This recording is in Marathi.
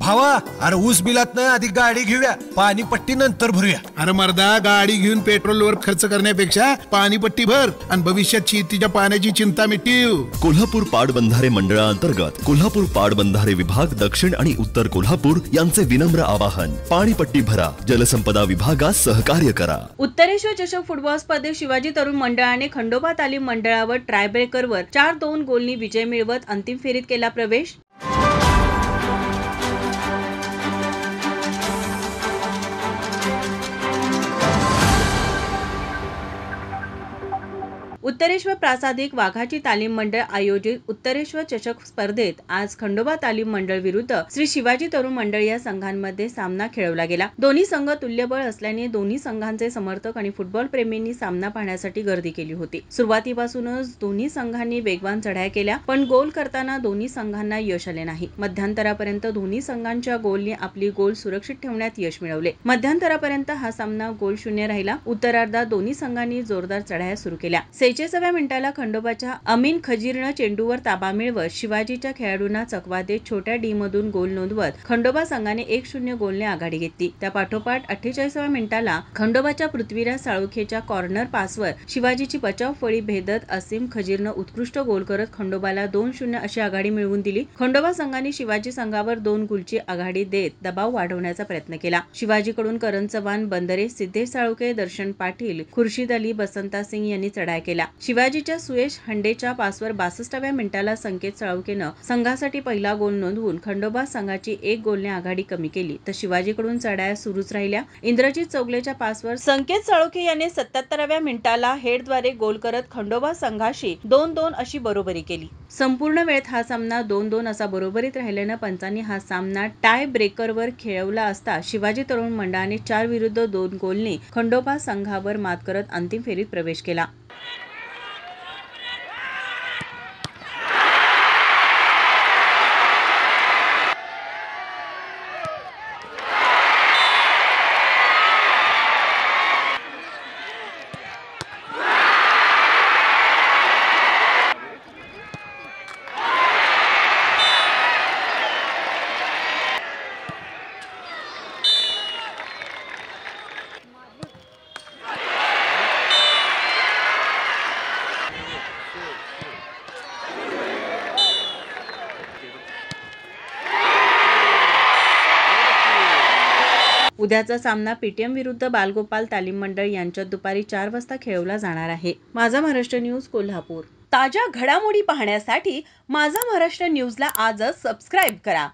भावा, अरे ऊस बिलात नाही आधी गाडी घेऊया, पाणीपट्टी नंतर भरूया. अरे मर्दा, गाडी घेऊन पेट्रोलवर खर्च करण्यापेक्षा पाणीपट्टी भर आणि भविष्यात शेतीच्या पाण्याची चिंता मिटवू. कोल्हापूर पाटबंधारे मंडळांतर्गत कोल्हापूर पाटबंधारे विभाग दक्षिण आणि उत्तर कोल्हापूर यांचे विनम्र आवाहन. पाणीपट्टी भरा, जलसंपदा विभागास सहकार्य करा. उत्तरेश्वर चषक फुटबॉल स्पर्धेत शिवाजी तरुण मंडळाने खंडोबा तालीम मंडळावर टायब्रेकरवर 4-2 गोलनी विजय मिळवत अंतिम फेरीत केला प्रवेश. उत्तरेश्वर प्रासादिक वाघाची तालीम मंडळ आयोजित उत्तरेश्वर चषक स्पर्धेत आज खंडोबा तालीम मंडळ विरुद्ध श्री शिवाजी तरुण मंडळ या संघांमध्ये सामना खेळवला गेला. दोन्ही संघ तुल्यबळ असल्याने दोन्ही संघांचे समर्थक आणि फुटबॉल प्रेमींनी सामना पाहण्यासाठी गर्दी केली होती. सुरुवातीपासूनच दोन्ही संघांनी वेगवान चढाया केल्या, पण गोल करताना दोन्ही संघांना यश आले नाही. मध्यांतरापर्यंत दोन्ही संघांच्या गोलने आपली गोल सुरक्षित ठेवण्यात यश मिळवले. मध्यांतरापर्यंत हा सामना गोल शून्य राहिला. उत्तरार्धात दोन्ही संघांनी जोरदार चढाया सुरू केल्या. 46व्या मिनिटाला खंडोबाच्या अमीन खजीरनं चेंडूवर ताबा मिळवत शिवाजीच्या खेळाडूंना चकवा देत छोट्या डी मधून गोल नोंदवत खंडोबा संघाने 1-0 गोलने आघाडी घेतली. त्या पाठोपाठ 48व्या मिनिटाला खंडोबाच्या पृथ्वीराज साळुंखेच्या कॉर्नर पासवर शिवाजीची बचाव फळी भेदत असीम खजीरनं उत्कृष्ट गोल करत खंडोबाला 2-0 अशी आघाडी मिळवून दिली. खंडोबा संघाने शिवाजी संघावर 2 गोलची आघाडी देत दबाव वाढवण्याचा प्रयत्न केला. शिवाजीकडून करण चव्हाण, बंदरे, सिद्धेश साळुंखे, दर्शन पाटील, खुर्शीद अली, बसंता सिंग यांनी चढाया केला. शिवाजीच्या सुयश हंडेच्या पासवर 62व्या मिनिटाला संकेत साळुंखेनं संघासाठी पहिला गोल नोंदवून खंडोबा संघाची 1 गोलने आघाडी कमी केली. तर शिवाजीकडून चढाया सुरूच राहिल्या. इंद्रजित चौगलेच्या पासवर संकेत साळुंखे याने 77व्या मिनिटाला हेडद्वारे गोल करत खंडोबा संघाशी 2-2 अशी बरोबरी केली. संपूर्ण वेळेत हा सामना 2-2 असा बरोबरीत राहिल्यानं पंचांनी हा सामना टाय ब्रेकरवर खेळवला असता शिवाजी तरुण मंडळाने 4-2 गोलने खंडोबा संघावर मात करत अंतिम फेरीत प्रवेश केला. उद्याचा सामना पीटीएम विरुद्ध बालगोपाल तालीम मंडळ यांच्यात दुपारी 4 वाजता खेळवला जाणार आहे. माझा महाराष्ट्र न्यूज कोल्हापूर. ताज्या घडामोडी पाहण्यासाठी माझा महाराष्ट्र न्यूजला आजच सबस्क्राईब करा.